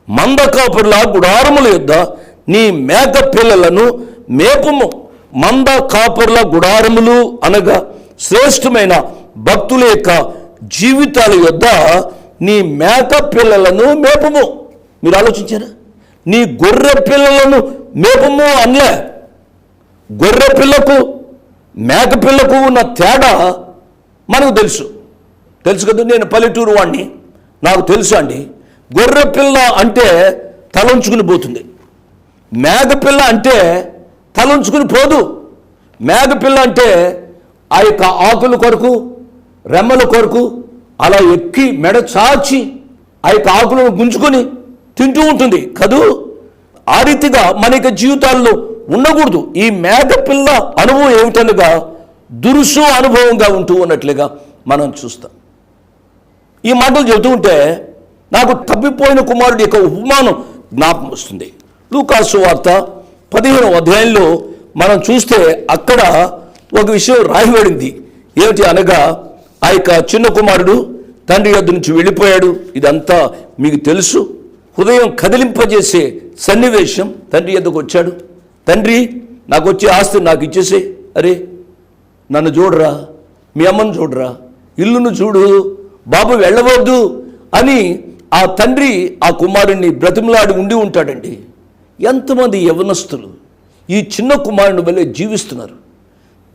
మంద కాపురుల గుడారముల యొద్ద నీ మేక పిల్లలను మేపుము. మంద కాపురుల గుడారములు అనగా శ్రేష్టమైన భక్తుల యొక్క జీవితాల యొద్ద నీ మేక పిల్లలను మేపుము. మీరు ఆలోచించారా? నీ గొర్రె పిల్లలను మేపుము అనలే. గొర్రె పిల్లకు మేక పిల్లకు ఉన్న తేడా మనకు తెలుసు కదా. నేను పల్లెటూరు వాడిని, నాకు తెలుసు అండి. గొర్రె పిల్ల అంటే తలంచుకుని పోతుంది, మేక పిల్ల అంటే తలంచుకుని పోదు. మేక పిల్ల అంటే ఆ యొక్క ఆకుల కొరకు, రెమ్మల కొరకు అలా ఎక్కి మెడ చాచి ఆ యొక్క ఆకులను గుంజుకొని తింటూ ఉంటుంది కదూ. ఆ రీతిగా మన యొక్క జీవితాల్లో ఉండకూడదు. ఈ మేక పిల్ల అనుభవం ఏమిటనగా దురుసు అనుభవంగా ఉంటూ ఉన్నట్లుగా మనం చూస్తాం. ఈ మాటలు చెబుతూ ఉంటే నాకు తప్పిపోయిన కుమారుడి యొక్క ఉపమానం జ్ఞాపకం వస్తుంది. లూకాసు వార్త 15వ అధ్యాయంలో మనం చూస్తే అక్కడ ఒక విషయం రాయబడింది. ఏమిటి అనగా ఆ యొక్క చిన్న కుమారుడు తండ్రి యొద్ద నుంచి వెళ్ళిపోయాడు. ఇదంతా మీకు తెలుసు. హృదయం కదిలింపజేసే సన్నివేశం. తండ్రి యొద్దకు వచ్చాడు. తండ్రి, నాకు వచ్చే ఆస్తి నాకు ఇచ్చేసే. అరే, నన్ను చూడరా, మీ అమ్మను చూడరా, ఇల్లును చూడు, బాబు వెళ్ళవద్దు అని ఆ తండ్రి ఆ కుమారుణ్ణి బ్రతిమలాడి ఉండి ఉంటాడండి. ఎంతమంది యవనస్తులు ఈ చిన్న కుమారుని వల్లే జీవిస్తున్నారు.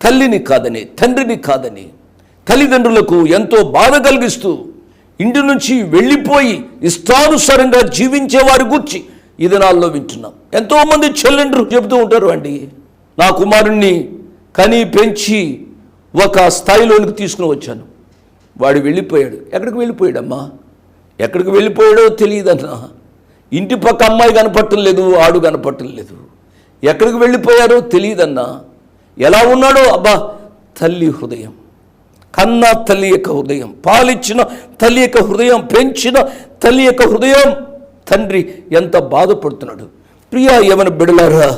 తల్లిని కాదని, తండ్రిని కాదని, తల్లిదండ్రులకు ఎంతో బాధ కలిగిస్తూ ఇంటి నుంచి వెళ్ళిపోయి ఇష్టానుసారంగా జీవించే వారి గురించి ఈ దినాల్లో వింటున్నాం. ఎంతోమంది చెల్లెండ్రు చెబుతూ ఉంటారు, అండి నా కుమారుణ్ణి కని పెంచి ఒక స్థాయిలోనికి తీసుకుని వచ్చాను, వాడు వెళ్ళిపోయాడు. ఎక్కడికి వెళ్ళిపోయాడమ్మా? ఎక్కడికి వెళ్ళిపోయాడో తెలియదన్నా. ఇంటి పక్క అమ్మాయి కనపడటం లేదు, ఆడు కనపడటం లేదు. ఎక్కడికి వెళ్ళిపోయారో తెలియదన్నా. ఎలా ఉన్నాడో అబ్బా. తల్లి హృదయం, కన్న తల్లి యొక్క హృదయం, పాలిచ్చిన తల్లి యొక్క హృదయం, పెంచిన తల్లి యొక్క హృదయం, తండ్రి ఎంత బాధపడుతున్నాడు. ప్రియ యవన బిడ్డలారా,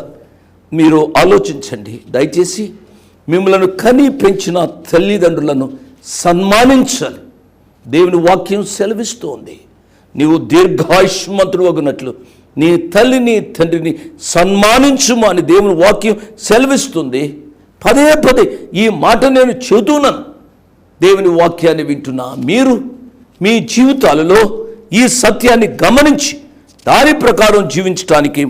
మీరు ఆలోచించండి. దయచేసి మిమ్మల్ని కని పెంచిన తల్లిదండ్రులను సన్మానించాలి. దేవుని వాక్యం సెలవిస్తోంది. నీవు దీర్ఘాయుష్మంతుడు అగునట్లు నీ తల్లిని తండ్రిని సన్మానించుమా అని దేవుని వాక్యం సెలవిస్తుంది. పదే పదే ఈ మాట నేను చెబుతున్నాను. దేవుని వాక్యాన్ని వింటున్నా మీరు మీ జీవితాలలో ఈ సత్యాన్ని గమనించి దాని ప్రకారం జీవించడానికి